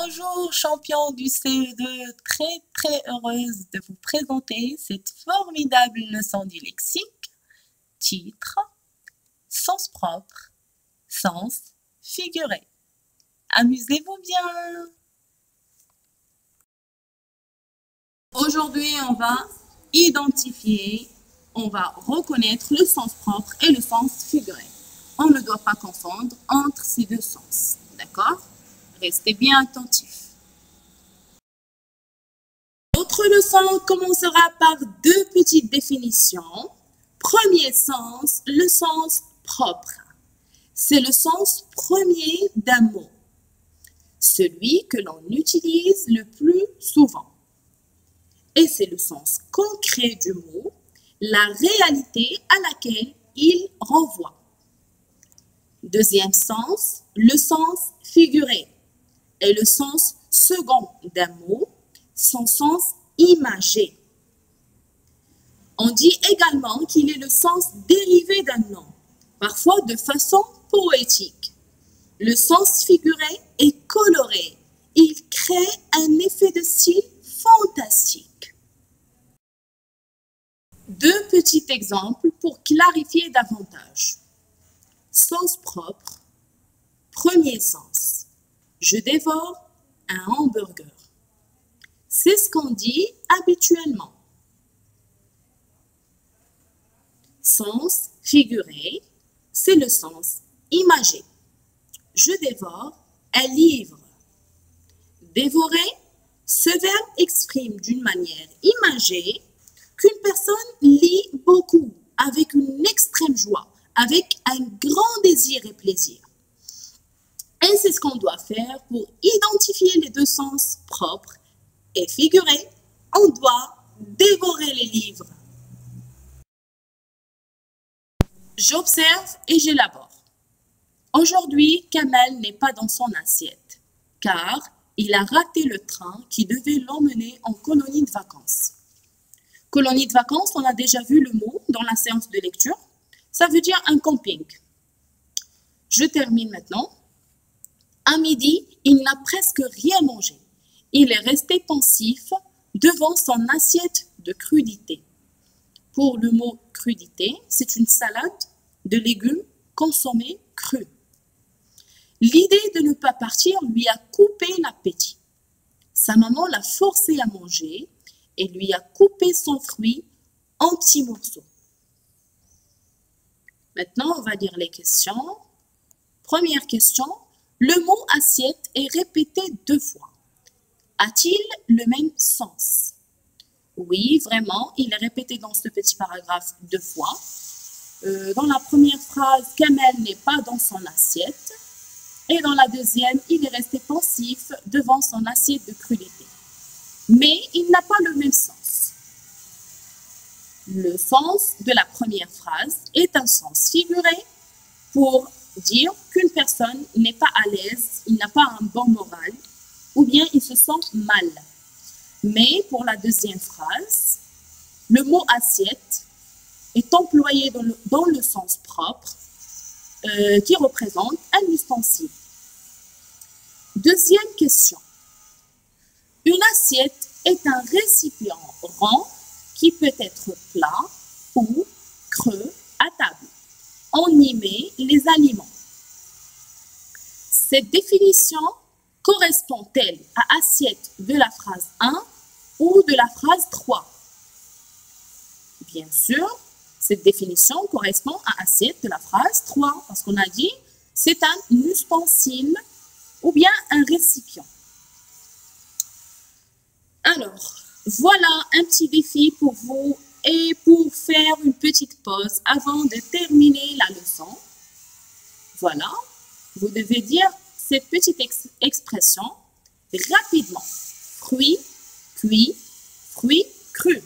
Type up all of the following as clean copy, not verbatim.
Bonjour champion du CE2, très heureuse de vous présenter cette formidable leçon du lexique. Titre, sens propre, sens figuré. Amusez-vous bien. Aujourd'hui, on va identifier, on va reconnaître le sens propre et le sens figuré. On ne doit pas confondre entre ces deux sens, d'accord? Restez bien attentifs. Notre leçon commencera par deux petites définitions. Premier sens, le sens propre. C'est le sens premier d'un mot, celui que l'on utilise le plus souvent. Et c'est le sens concret du mot, la réalité à laquelle il renvoie. Deuxième sens, le sens figuré est le sens second d'un mot, son sens imagé. On dit également qu'il est le sens dérivé d'un nom, parfois de façon poétique. Le sens figuré est coloré. Il crée un effet de style fantastique. Deux petits exemples pour clarifier davantage. Sens propre, premier sens. Je dévore un hamburger. C'est ce qu'on dit habituellement. Sens figuré, c'est le sens imagé. Je dévore un livre. Dévorer, ce verbe exprime d'une manière imagée qu'une personne lit beaucoup, avec une extrême joie, avec un grand désir et plaisir. Et c'est ce qu'on doit faire pour identifier les deux sens propres et figurés. On doit dévorer les livres. J'observe et j'élabore. Aujourd'hui, Kamel n'est pas dans son assiette, car il a raté le train qui devait l'emmener en colonie de vacances. Colonie de vacances, on a déjà vu le mot dans la séance de lecture. Ça veut dire un camping. Je termine maintenant. À midi, il n'a presque rien mangé. Il est resté pensif devant son assiette de crudité. Pour le mot crudité, c'est une salade de légumes consommés crus. L'idée de ne pas partir lui a coupé l'appétit. Sa maman l'a forcé à manger et lui a coupé son fruit en petits morceaux. Maintenant, on va lire les questions. Première question. Le mot assiette est répété 2 fois. A-t-il le même sens? Oui, vraiment, il est répété dans ce petit paragraphe 2 fois. Dans la première phrase, Kamel n'est pas dans son assiette. Et dans la deuxième, il est resté pensif devant son assiette de crudité. Mais il n'a pas le même sens. Le sens de la première phrase est un sens figuré pour dire qu'une personne n'est pas à l'aise, il n'a pas un bon moral, ou bien il se sent mal. Mais pour la deuxième phrase, le mot assiette est employé dans le sens propre qui représente un ustensile. Deuxième question. Une assiette est un récipient rond qui peut être plat ou creux à table. On y met les aliments. Cette définition correspond-elle à assiette de la phrase 1 ou de la phrase 3? Bien sûr, cette définition correspond à assiette de la phrase 3 parce qu'on a dit c'est un ustensile ou bien un récipient. Alors, voilà un petit défi pour vous et pour faire une petite pause avant de terminer la leçon. Voilà, vous devez dire cette petite expression rapidement. Fruit, cuit, fruit, cru.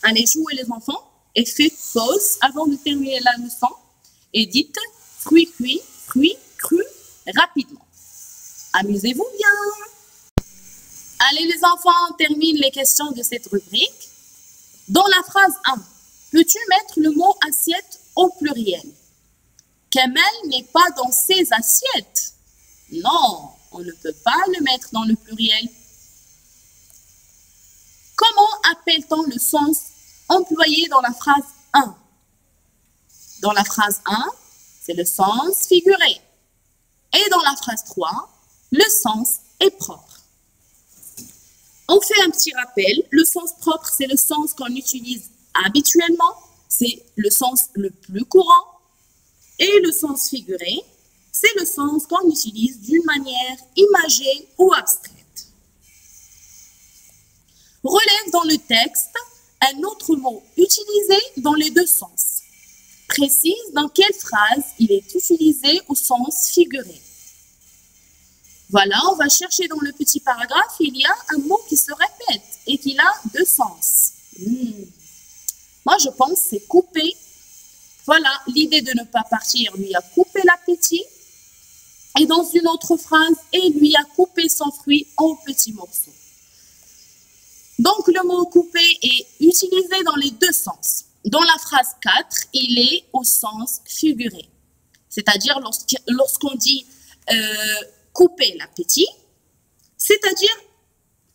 Allez jouer les enfants et faites pause avant de terminer la leçon et dites fruit cuit, fruit cru rapidement. Amusez-vous bien. Allez les enfants, on termine les questions de cette rubrique. Dans la phrase 1, peux-tu mettre le mot assiette au pluriel? Kamel n'est pas dans ses assiettes. Non, On ne peut pas le mettre dans le pluriel. Comment appelle-t-on le sens employé dans la phrase 1? Dans la phrase 1, c'est le sens figuré. Et dans la phrase 3, le sens est propre. On fait un petit rappel. Le sens propre, c'est le sens qu'on utilise habituellement. C'est le sens le plus courant. Et le sens figuré, c'est le sens qu'on utilise d'une manière imagée ou abstraite. Relève dans le texte un autre mot utilisé dans les deux sens. Précise dans quelle phrase il est utilisé au sens figuré. Voilà, on va chercher dans le petit paragraphe, il y a un mot qui se répète et qui a deux sens. Moi, je pense que c'est couper. Voilà, l'idée de ne pas partir lui a coupé l'appétit. Et dans une autre phrase, et lui a coupé son fruit en petits morceaux. Donc, le mot couper est utilisé dans les deux sens. Dans la phrase 4, il est au sens figuré. C'est-à-dire lorsqu'on dit couper l'appétit, c'est-à-dire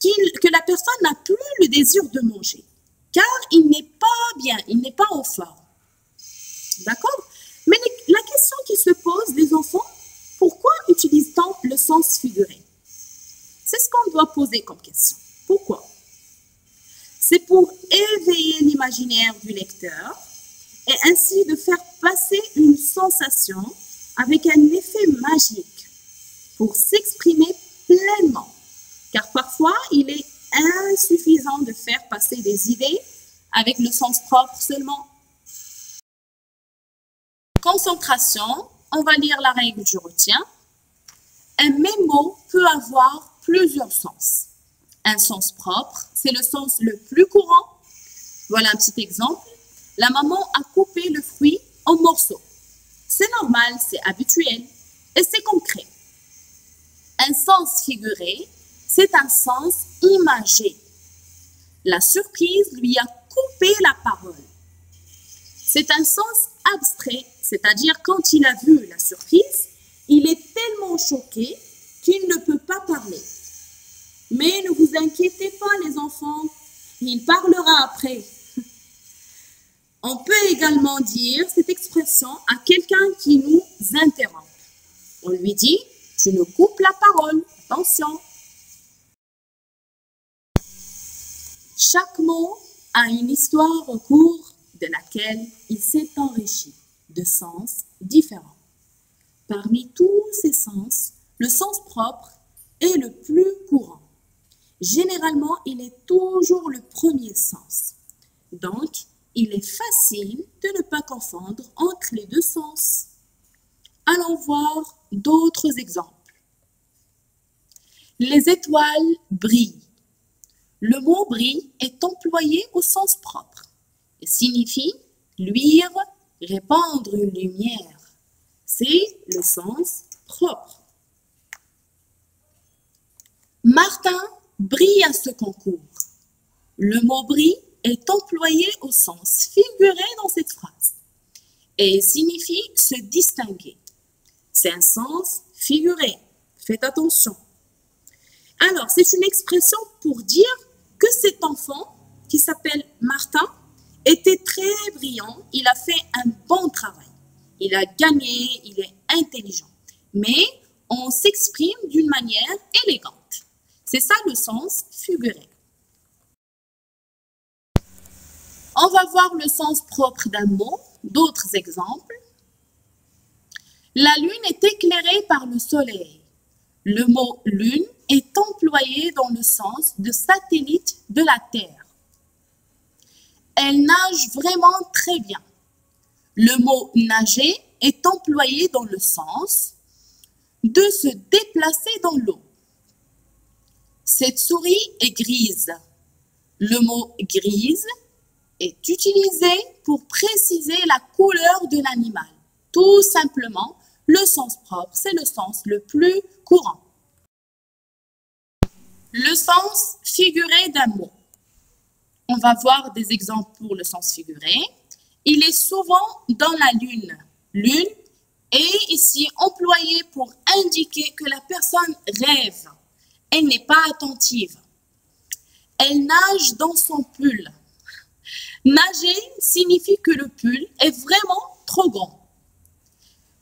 que la personne n'a plus le désir de manger, car il n'est pas bien, il n'est pas en forme. D'accord? Mais la question qui se pose, les enfants, pourquoi utilise-t-on le sens figuré? C'est ce qu'on doit poser comme question. Pourquoi? C'est pour éveiller l'imaginaire du lecteur et ainsi de faire passer une sensation avec un effet magique pour s'exprimer pleinement. Car parfois, il est insuffisant de faire passer des idées avec le sens propre seulement. Concentration, on va lire la règle du retien. Un même mot peut avoir plusieurs sens. Un sens propre, c'est le sens le plus courant. Voilà un petit exemple. La maman a coupé le fruit en morceaux. C'est normal, c'est habituel et c'est concret. Un sens figuré, c'est un sens imagé. La surprise lui a coupé la parole. C'est un sens abstrait, c'est-à-dire quand il a vu la surprise, il est tellement choqué qu'il ne peut pas parler. Mais ne vous inquiétez pas les enfants, il parlera après. On peut également dire cette expression à quelqu'un qui nous interrompt. On lui dit, tu nous coupes la parole, attention. Chaque mot a une histoire au cours de laquelle il s'est enrichi de sens différents. Parmi tous ces sens, le sens propre est le plus courant. Généralement, il est toujours le premier sens. Donc, il est facile de ne pas confondre entre les deux sens. Allons voir d'autres exemples. Les étoiles brillent. Le mot brille est employé au sens propre et signifie luire, répandre une lumière. C'est le sens propre. Martin brille à ce concours. Le mot brille est employé au sens figuré dans cette phrase et signifie se distinguer. C'est un sens figuré. Faites attention. Alors, c'est une expression pour dire que cet enfant, qui s'appelle Martin, était très brillant. Il a fait un bon travail. Il a gagné, il est intelligent. Mais on s'exprime d'une manière élégante. C'est ça le sens figuré. On va voir le sens propre d'un mot, d'autres exemples. La lune est éclairée par le soleil. Le mot lune est employé dans le sens de satellite de la Terre. Elle nage vraiment très bien. Le mot nager est employé dans le sens de se déplacer dans l'eau. Cette souris est grise. Le mot grise est utilisé pour préciser la couleur de l'animal. Tout simplement, le sens propre, c'est le sens le plus courant. Le sens figuré d'un mot. On va voir des exemples pour le sens figuré. Il est souvent dans la lune. Lune Et ici, employé pour indiquer que la personne rêve. Elle n'est pas attentive. Elle nage dans son pull. Nager signifie que le pull est vraiment trop grand.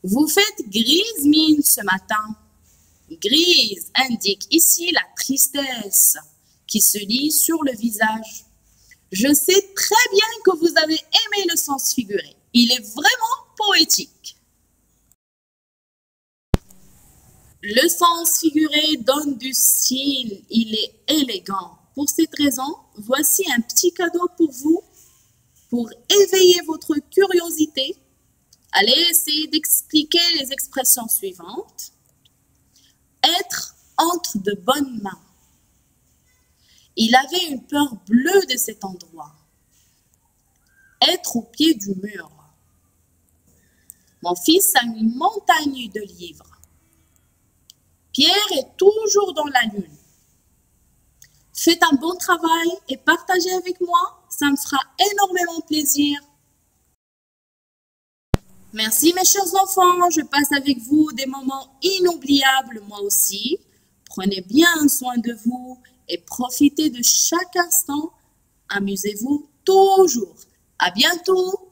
Vous faites grise mine ce matin. Grise indique ici la tristesse qui se lit sur le visage. Je sais très bien que vous avez aimé le sens figuré. Il est vraiment poétique. Le sens figuré donne du style. Il est élégant. Pour cette raison, voici un petit cadeau pour vous. Pour éveiller votre curiosité, allez essayer d'expliquer les expressions suivantes. Être entre de bonnes mains. Il avait une peur bleue de cet endroit. Être au pied du mur. Mon fils a une montagne de livres. Pierre est toujours dans la lune. Faites un bon travail et partagez avec moi. Ça me fera énormément plaisir. Merci mes chers enfants. Je passe avec vous des moments inoubliables moi aussi. Prenez bien soin de vous et profitez de chaque instant. Amusez-vous toujours. À bientôt.